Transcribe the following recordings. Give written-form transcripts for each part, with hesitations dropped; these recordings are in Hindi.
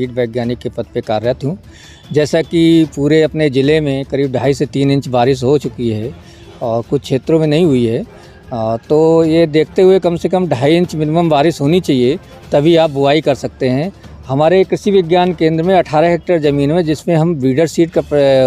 कीट वैज्ञानिक के पद पे कार्यरत हूँ। जैसा कि पूरे अपने ज़िले में करीब 2.5 से 3 इंच बारिश हो चुकी है और कुछ क्षेत्रों में नहीं हुई है, तो ये देखते हुए कम से कम 2.5 इंच मिनिमम बारिश होनी चाहिए, तभी आप बुआई कर सकते हैं। हमारे कृषि विज्ञान केंद्र में 18 हेक्टेयर ज़मीन में, जिसमें हम ब्रीडर सीड का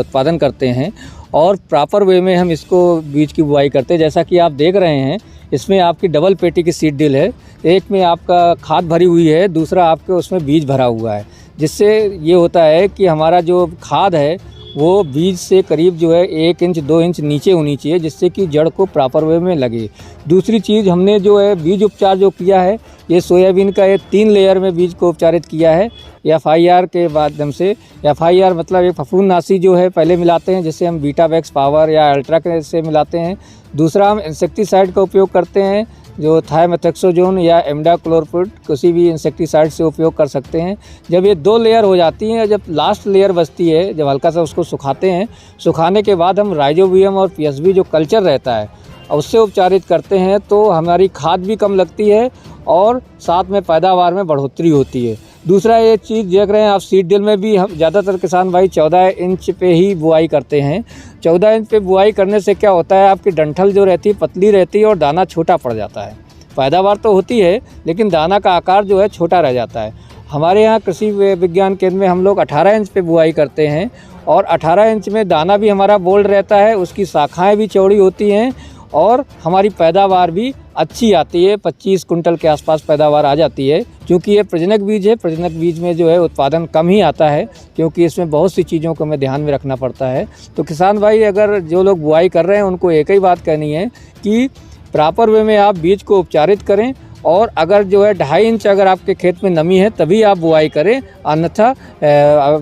उत्पादन करते हैं और प्रॉपर वे में हम इसको बीज की बुआई करते हैं। जैसा कि आप देख रहे हैं, इसमें आपकी डबल पेटी की सीड ड्रिल है, एक में आपका खाद भरी हुई है, दूसरा आपके उसमें बीज भरा हुआ है, जिससे ये होता है कि हमारा जो खाद है वो बीज से करीब जो है 1 इंच 2 इंच नीचे होनी चाहिए, जिससे कि जड़ को प्रॉपर वे में लगे। दूसरी चीज़, हमने जो है बीज उपचार जो किया है, ये सोयाबीन का ये 3 लेयर में बीज को उपचारित किया है FIR के माध्यम से। FIR मतलब एक फफूंदनाशी जो है पहले मिलाते हैं, जिससे हम बीटावैक्स पावर या अल्ट्रा के से मिलाते हैं। दूसरा, हम इंसेक्टिसाइड का उपयोग करते हैं, जो थायमेथोक्सोजोन या इमिडाक्लोप्रिड किसी भी इंसेक्टिसाइड से उपयोग कर सकते हैं। जब ये 2 लेयर हो जाती हैं, जब लास्ट लेयर बचती है, जब हल्का सा उसको सुखाते हैं, सुखाने के बाद हम राइजोबियम और PSB जो कल्चर रहता है उससे उपचारित करते हैं, तो हमारी खाद भी कम लगती है और साथ में पैदावार में बढ़ोतरी होती है। दूसरा ये चीज़ देख रहे हैं आप, सीड ड्रिल में भी हम ज़्यादातर किसान भाई 14 इंच पे ही बुआई करते हैं। 14 इंच पे बुआई करने से क्या होता है, आपकी डंठल जो रहती है पतली रहती है और दाना छोटा पड़ जाता है। पैदावार तो होती है, लेकिन दाना का आकार जो है छोटा रह जाता है। हमारे यहाँ कृषि विज्ञान केंद्र में हम लोग 18 इंच पे बुआई करते हैं और 18 इंच में दाना भी हमारा बोल्ड रहता है, उसकी शाखाएँ भी चौड़ी होती हैं और हमारी पैदावार भी अच्छी आती है। 25 कुंटल के आसपास पैदावार आ जाती है। क्योंकि ये प्रजनक बीज है, प्रजनक बीज में जो है उत्पादन कम ही आता है, क्योंकि इसमें बहुत सी चीज़ों को हमें ध्यान में रखना पड़ता है। तो किसान भाई, अगर जो लोग बुआई कर रहे हैं, उनको एक ही बात कहनी है कि प्रॉपर वे में आप बीज को उपचारित करें, और अगर जो है 2.5 इंच अगर आपके खेत में नमी है तभी आप बुआई करें, अन्यथा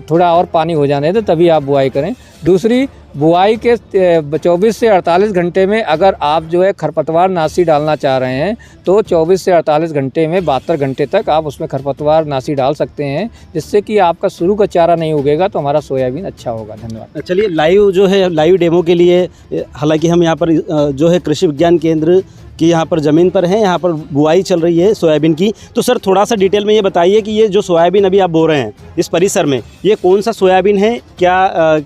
थोड़ा और पानी हो जाने दें तभी आप बुआई करें। दूसरी, बुआई के 24 से 48 घंटे में अगर आप जो है खरपतवार नाशी डालना चाह रहे हैं, तो 24 से 48 घंटे में 72 घंटे तक आप उसमें खरपतवार नाशी डाल सकते हैं, जिससे कि आपका शुरू का चारा नहीं उगेगा तो हमारा सोयाबीन अच्छा होगा। धन्यवाद। चलिए, लाइव जो है लाइव डेमो के लिए, हालांकि हम यहाँ पर जो है कृषि विज्ञान केंद्र कि यहाँ पर ज़मीन पर है, यहाँ पर बुआई चल रही है सोयाबीन की। तो सर, थोड़ा सा डिटेल में ये बताइए कि ये जो सोयाबीन अभी आप बो रहे हैं इस परिसर में, ये कौन सा सोयाबीन है, क्या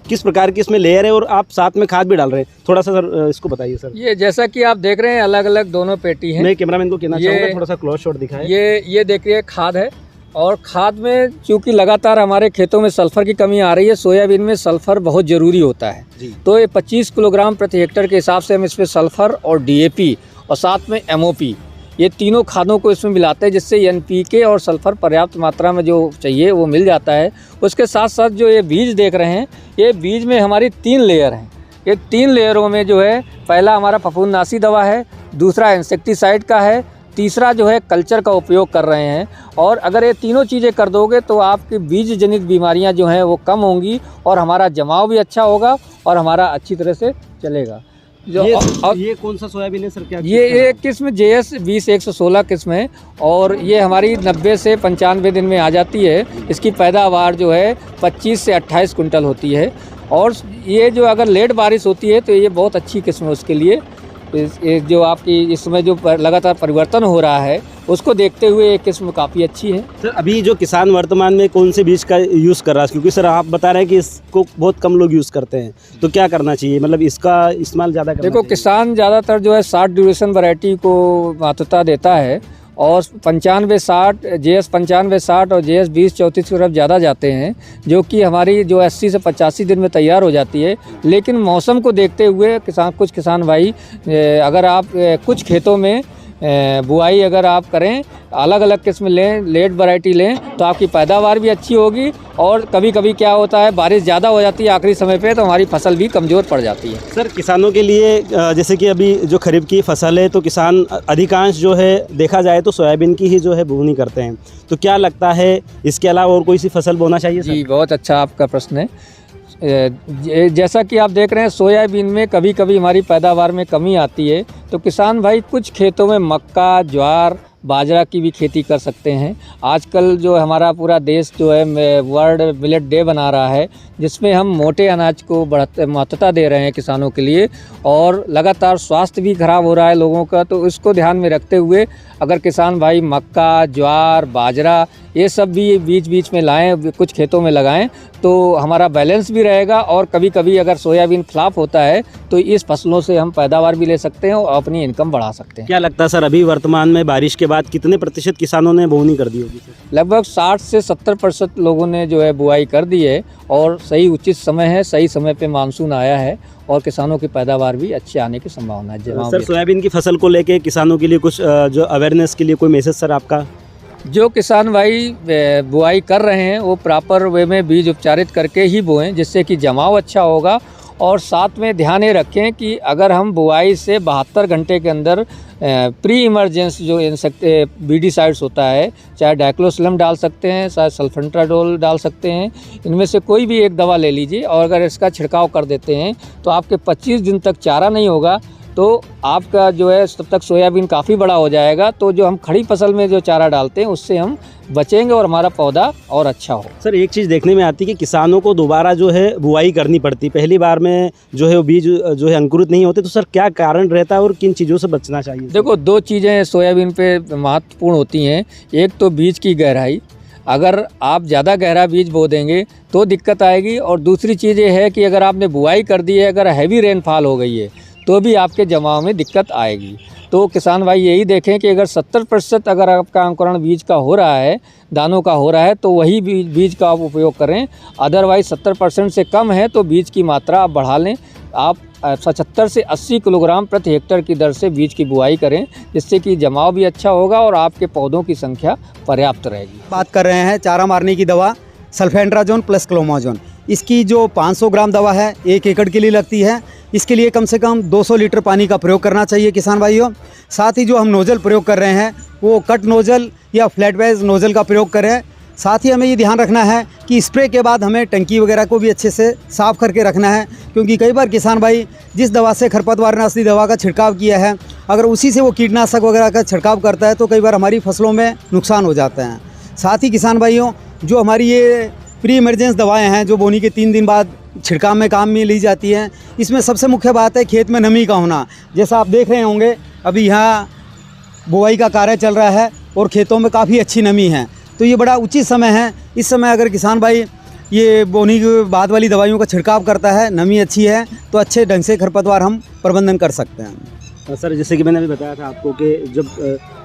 किस प्रकार की इसमें लेयर है, और आप साथ में खाद भी डाल रहे हैं, थोड़ा सा सर इसको बताइए सर। ये जैसा कि आप देख रहे हैं, अलग अलग दोनों पेटी हैं। मैं कैमरामैन को कहना चाहूँगा थोड़ा सा क्लोज शॉट दिखाएं। ये देखिए खाद है, और खाद में चूँकि लगातार हमारे खेतों में सल्फ़र की कमी आ रही है, सोयाबीन में सल्फ़र बहुत ज़रूरी होता है। तो ये 25 किलोग्राम प्रति हेक्टेयर के हिसाब से हम इसमें सल्फ़र और DAP और साथ में MOP, ये तीनों खादों को इसमें मिलाते हैं, जिससे NPK और सल्फ़र पर्याप्त मात्रा में जो चाहिए वो मिल जाता है। उसके साथ साथ जो ये बीज देख रहे हैं, ये बीज में हमारी 3 लेयर हैं। ये 3 लेयरों में जो है, पहला हमारा फफूंदनाशी दवा है, दूसरा इंसेक्टिसाइड का है, तीसरा जो है कल्चर का उपयोग कर रहे हैं। और अगर ये तीनों चीज़ें कर दोगे तो आपकी बीज जनित बीमारियां जो हैं वो कम होंगी, और हमारा जमाव भी अच्छा होगा और हमारा अच्छी तरह से चलेगा। जो ये कौन सा सोयाबीन है सर? क्या ये किस्म JS 20-116 किस्म है, और ये हमारी 90 से 95 दिन में आ जाती है। इसकी पैदावार जो है 25 से 28 कुंटल होती है, और ये जो अगर लेट बारिश होती है तो ये बहुत अच्छी किस्म है उसके लिए। जो आपकी इसमें जो लगातार परिवर्तन हो रहा है, उसको देखते हुए ये किस्म काफ़ी अच्छी है। सर, अभी जो किसान वर्तमान में कौन से बीज का यूज़ कर रहा है, क्योंकि सर आप बता रहे हैं कि इसको बहुत कम लोग यूज़ करते हैं, तो क्या करना चाहिए, मतलब इसका इस्तेमाल ज़्यादा करना देखो, किसान ज़्यादातर जो है 60 ड्यूरेशन वैरायटी को महत्वता देता है, और 95-60 JS 95-60 और JS 20-34 की तरफ ज़्यादा जाते हैं, जो कि हमारी जो 80 से 85 दिन में तैयार हो जाती है। लेकिन मौसम को देखते हुए कुछ किसान भाई, अगर आप कुछ खेतों में बुआई अगर आप करें, अलग अलग किस्म लें, लेट वैरायटी लें, तो आपकी पैदावार भी अच्छी होगी। और कभी कभी क्या होता है, बारिश ज़्यादा हो जाती है आखिरी समय पे, तो हमारी फसल भी कमज़ोर पड़ जाती है। सर, किसानों के लिए जैसे कि अभी जो खरीफ की फसल है, तो किसान अधिकांश जो है देखा जाए तो सोयाबीन की ही जो है बुनी करते हैं, तो क्या लगता है इसके अलावा और कोई सी फसल बोना चाहिए सर? जी, बहुत अच्छा आपका प्रश्न है। जैसा कि आप देख रहे हैं, सोयाबीन में कभी कभी हमारी पैदावार में कमी आती है, तो किसान भाई कुछ खेतों में मक्का, ज्वार, बाजरा की भी खेती कर सकते हैं। आजकल जो हमारा पूरा देश जो है वर्ल्ड मिलेट डे बना रहा है, जिसमें हम मोटे अनाज को महत्वता दे रहे हैं किसानों के लिए, और लगातार स्वास्थ्य भी खराब हो रहा है लोगों का। तो इसको ध्यान में रखते हुए अगर किसान भाई मक्का, ज्वार, बाजरा ये सब भी बीच बीच में लाएं, कुछ खेतों में लगाएं, तो हमारा बैलेंस भी रहेगा। और कभी कभी अगर सोयाबीन फ्लॉप होता है तो इस फसलों से हम पैदावार भी ले सकते हैं और अपनी इनकम बढ़ा सकते हैं। क्या लगता है सर, अभी वर्तमान में बारिश के बाद कितने प्रतिशत किसानों ने बोनी कर दी होगी सर? लगभग 60 से 70% लोगों ने जो है बुआई कर दी है, और सही उचित समय है, सही समय पे मानसून आया है और किसानों की पैदावार भी अच्छी आने की संभावना है। सर, सोयाबीन की फसल को लेके किसानों के लिए कुछ जो अवेयरनेस के लिए कोई मैसेज सर आपका? जो किसान भाई बुआई कर रहे हैं वो प्रॉपर वे में बीज उपचारित करके ही बोएं, जिससे कि जमाव अच्छा होगा। और साथ में ध्यान ये रखें कि अगर हम बुआई से 72 घंटे के अंदर प्री इमरजेंस जो बीडीसाइड्स होता है, चाहे डाइक्लोसलम डाल सकते हैं, चाहे सल्फेंट्राडोल डाल सकते हैं, इनमें से कोई भी एक दवा ले लीजिए। और अगर इसका छिड़काव कर देते हैं तो आपके 25 दिन तक चारा नहीं होगा, तो आपका जो है तब तक सोयाबीन काफ़ी बड़ा हो जाएगा। तो जो हम खड़ी फसल में जो चारा डालते हैं उससे हम बचेंगे और हमारा पौधा और अच्छा हो। सर, एक चीज़ देखने में आती है कि किसानों को दोबारा जो है बुआई करनी पड़ती, पहली बार में जो है वो बीज जो है अंकुरित नहीं होते, तो सर क्या कारण रहता है और किन चीज़ों से बचना चाहिए? देखो, 2 चीज़ें सोयाबीन पे महत्वपूर्ण होती हैं। एक तो बीज की गहराई, अगर आप ज़्यादा गहरा बीज बो देंगे तो दिक्कत आएगी। और दूसरी चीज़ ये है कि अगर आपने बुआई कर दी है, अगर हैवी रेनफॉल हो गई है तो भी आपके जमाव में दिक्कत आएगी। तो किसान भाई यही देखें कि अगर 70% अगर आपका अंकुरण बीज का हो रहा है, दानों का हो रहा है, तो वही बीज का आप उपयोग करें। अदरवाइज़ 70% से कम है तो बीज की मात्रा आप बढ़ा लें। आप 75 से 80 किलोग्राम प्रति हेक्टेयर की दर से बीज की बुआई करें, जिससे कि जमाव भी अच्छा होगा और आपके पौधों की संख्या पर्याप्त रहेगी। बात कर रहे हैं चारा मारने की दवा सल्फेंट्राजोन प्लस क्लोमाजोन। इसकी जो 500 ग्राम दवा है 1 एकड़ के लिए लगती है। इसके लिए कम से कम 200 लीटर पानी का प्रयोग करना चाहिए किसान भाइयों। साथ ही जो हम नोज़ल प्रयोग कर रहे हैं वो कट नोज़ल या फ्लैट बेस नोज़ल का प्रयोग करें। साथ ही हमें ये ध्यान रखना है कि स्प्रे के बाद हमें टंकी वगैरह को भी अच्छे से साफ़ करके रखना है, क्योंकि कई बार किसान भाई जिस दवा से खरपतवारनाशी दवा का छिड़काव किया है, अगर उसी से वो कीटनाशक वगैरह का छिड़काव करता है तो कई बार हमारी फसलों में नुकसान हो जाता है। साथ ही किसान भाइयों, जो हमारी ये प्री इमरजेंस दवाएं हैं जो बोनी के 3 दिन बाद छिड़काव में काम में ली जाती हैं, इसमें सबसे मुख्य बात है खेत में नमी का होना। जैसा आप देख रहे होंगे अभी यहाँ बुआई का कार्य चल रहा है और खेतों में काफ़ी अच्छी नमी है, तो ये बड़ा उचित समय है। इस समय अगर किसान भाई ये बोनी के बाद वाली दवाइयों का छिड़काव करता है, नमी अच्छी है, तो अच्छे ढंग से खरपतवार हम प्रबंधन कर सकते हैं। सर, जैसे कि मैंने अभी बताया था आपको कि जब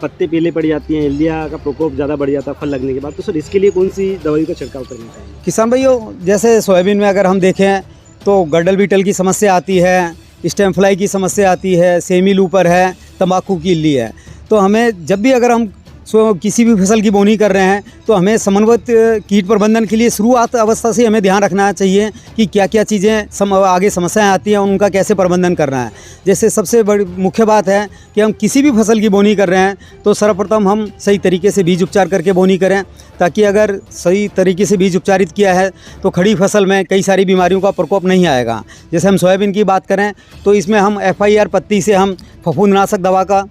पत्ते पीले पड़ जाती हैं, एल्डिया का प्रकोप ज़्यादा बढ़ जाता है फल लगने के बाद, तो सर इसके लिए कौन सी दवाई का छिड़काव करना चाहिए? किसान भाइयों, जैसे सोयाबीन में अगर हम देखें तो गड्डल बीटल की समस्या आती है, स्टेम फ्लाई की समस्या आती है, सेमी लूपर है, तंबाकू की इल्ली है। तो हमें जब भी अगर हम किसी भी फसल की बोनी कर रहे हैं तो हमें समन्वित कीट प्रबंधन के लिए शुरुआत अवस्था से हमें ध्यान रखना चाहिए कि क्या क्या चीज़ें आगे समस्याएं आती हैं, उनका कैसे प्रबंधन करना है। जैसे सबसे बड़ी मुख्य बात है कि हम किसी भी फसल की बोनी कर रहे हैं तो सर्वप्रथम हम सही तरीके से बीज उपचार करके बोनी करें, ताकि अगर सही तरीके से बीज उपचारित किया है तो खड़ी फसल में कई सारी बीमारियों का प्रकोप नहीं आएगा। जैसे हम सोयाबीन की बात करें तो इसमें हम FIR पत्ती से हम फफूंदनाशक दवा का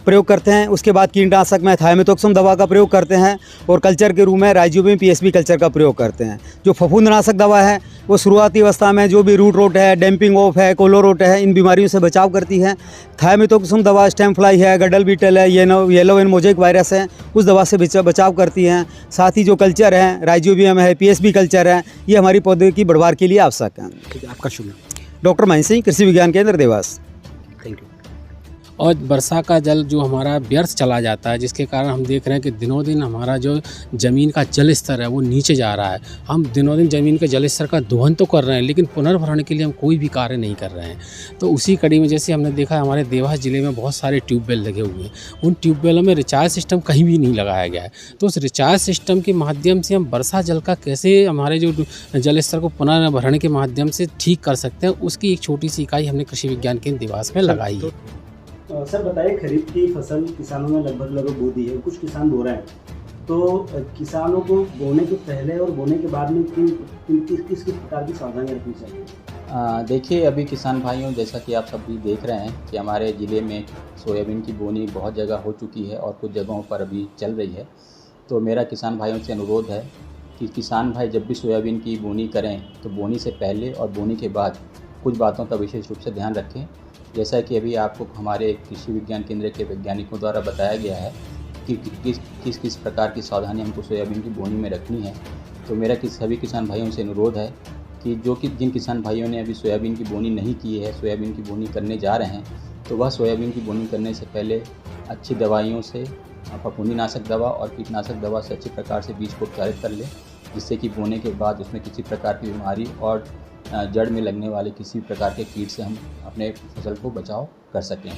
प्रयोग करते हैं। उसके बाद कीटनाशक में थायमेथोक्सम दवा का प्रयोग करते हैं और कल्चर के रूप में राइजोबियम PSB कल्चर का प्रयोग करते हैं। जो फफूंदनाशक दवा है वो शुरुआती अवस्था में जो भी रूट रोट है, डैम्पिंग ऑफ है, कोलो रोट है, इन बीमारियों से बचाव करती है। थायमेथोक्सम दवा स्टेम फ्लाई है, गड्डल बीटल है, येलो एंड मोजेक वायरस है, उस दवा से बचाव करती हैं। साथ ही जो कल्चर है, राइजोबियम है, PSB कल्चर है, ये हमारी पौधे की बढ़वार के लिए आवश्यक है। ठीक है, आपका शुक्रिया। डॉक्टर महेंद्र सिंह, कृषि विज्ञान केंद्र देवास। Thank you. और वर्षा का जल जो हमारा व्यर्थ चला जाता है, जिसके कारण हम देख रहे हैं कि दिनों दिन हमारा जो ज़मीन का जल स्तर है वो नीचे जा रहा है। हम दिनों दिन ज़मीन के जल स्तर का दोहन तो कर रहे हैं, लेकिन पुनर्भरण के लिए हम कोई भी कार्य नहीं कर रहे हैं। तो उसी कड़ी में जैसे हमने देखा हमारे देवास ज़िले में बहुत सारे ट्यूबवेल लगे हुए हैं, उन ट्यूबवेलों में रिचार्ज सिस्टम कहीं भी नहीं लगाया गया है। तो उस रिचार्ज सिस्टम के माध्यम से हम वर्षा जल का कैसे हमारे जो जल स्तर को पुनर्भरण के माध्यम से ठीक कर सकते हैं, उसकी एक छोटी सी इकाई हमने कृषि विज्ञान केंद्र देवास में लगाई है। सर बताइए, खरीफ की फसल किसानों ने लगभग बो दी है, कुछ किसान बो रहे हैं, तो किसानों को बोने के पहले और बोने के बाद में किस किस प्रकार की सावधानी रखनी चाहिए? देखिए, अभी किसान भाइयों, जैसा कि आप सभी देख रहे हैं कि हमारे ज़िले में सोयाबीन की बोनी बहुत जगह हो चुकी है और कुछ जगहों पर अभी चल रही है। तो मेरा किसान भाइयों से अनुरोध है कि किसान भाई जब भी सोयाबीन की बोनी करें तो बोनी से पहले और बोनी के बाद कुछ बातों का विशेष रूप से ध्यान रखें। जैसा कि अभी आपको हमारे कृषि विज्ञान केंद्र के वैज्ञानिकों द्वारा बताया गया है कि किस किस प्रकार की सावधानी हमको सोयाबीन की बोनी में रखनी है। तो मेरा सभी किसान भाइयों से अनुरोध है कि जिन किसान भाइयों ने अभी सोयाबीन की बोनी नहीं की है, सोयाबीन की बोनी करने जा रहे हैं, तो वह सोयाबीन की बोनी करने से पहले अच्छी दवाइयों से, फफूंदीनाशक दवा और कीटनाशक दवा से अच्छी प्रकार से बीज को उपचारित कर लें, जिससे कि बोने के बाद उसमें किसी प्रकार की बीमारी और जड़ में लगने वाले किसी प्रकार के कीट से हम अपने फसल को बचाव कर सकें।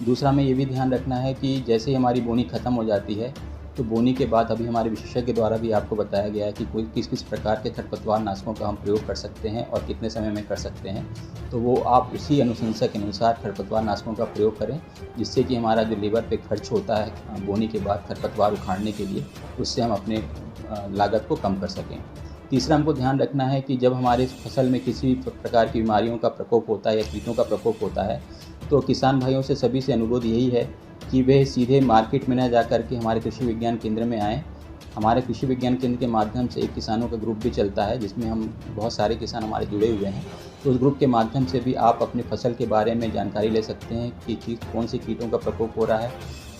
दूसरा हमें ये भी ध्यान रखना है कि जैसे ही हमारी बोनी ख़त्म हो जाती है तो बोनी के बाद अभी हमारे विशेषज्ञ द्वारा भी आपको बताया गया है कि कोई किस किस प्रकार के खरपतवार नाशकों का हम प्रयोग कर सकते हैं और कितने समय में कर सकते हैं। तो वो आप उसी अनुशंसा के अनुसार खरपतवार नाशकों का प्रयोग करें, जिससे कि हमारा जो लेबर पे खर्च होता है बोनी के बाद खरपतवार उखाड़ने के लिए, उससे हम अपने लागत को कम कर सकें। तीसरा हमको ध्यान रखना है कि जब हमारे फसल में किसी प्रकार की बीमारियों का प्रकोप होता है या कीटों का प्रकोप होता है, तो किसान भाइयों से सभी से अनुरोध यही है कि वे सीधे मार्केट में न जाकर के हमारे कृषि विज्ञान केंद्र में आएँ। हमारे कृषि विज्ञान केंद्र के माध्यम से एक किसानों का ग्रुप भी चलता है, जिसमें हम बहुत सारे किसान हमारे जुड़े हुए हैं। तो उस ग्रुप के माध्यम से भी आप अपनी फसल के बारे में जानकारी ले सकते हैं कि कौन से कीटों का प्रकोप हो रहा है,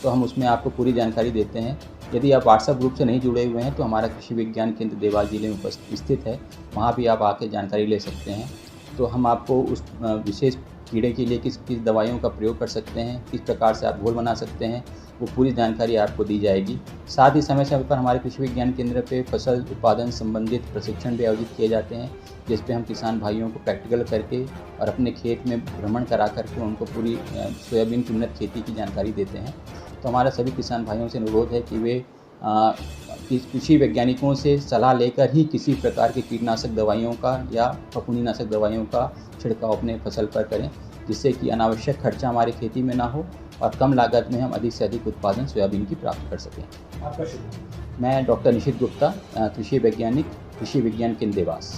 तो हम उसमें आपको पूरी जानकारी देते हैं। यदि आप व्हाट्सएप ग्रुप से नहीं जुड़े हुए हैं तो हमारा कृषि विज्ञान केंद्र देवास जिले में स्थित है, वहाँ भी आप आके जानकारी ले सकते हैं। तो हम आपको उस विशेष कीड़े के लिए किस किस दवाइयों का प्रयोग कर सकते हैं, किस प्रकार से आप घोल बना सकते हैं, वो पूरी जानकारी आपको दी जाएगी। साथ ही समय समय पर हमारे कृषि विज्ञान केंद्र पे फसल उत्पादन संबंधित प्रशिक्षण भी आयोजित किए जाते हैं, जिस पे हम किसान भाइयों को प्रैक्टिकल करके और अपने खेत में भ्रमण करा करके उनको पूरी सोयाबीन की उन्नत खेती की जानकारी देते हैं। तो हमारा सभी किसान भाइयों से अनुरोध है कि वे कृषि वैज्ञानिकों से सलाह लेकर ही किसी प्रकार के कीटनाशक दवाइयों का या फफूंदीनाशक दवाइयों का छिड़काव अपने फसल पर करें, जिससे कि अनावश्यक खर्चा हमारी खेती में ना हो और कम लागत में हम अधिक से अधिक उत्पादन सोयाबीन की प्राप्त कर सकें। आपका शुभ। मैं डॉक्टर निशित गुप्ता, कृषि वैज्ञानिक, कृषि विज्ञान केंद्र देवास।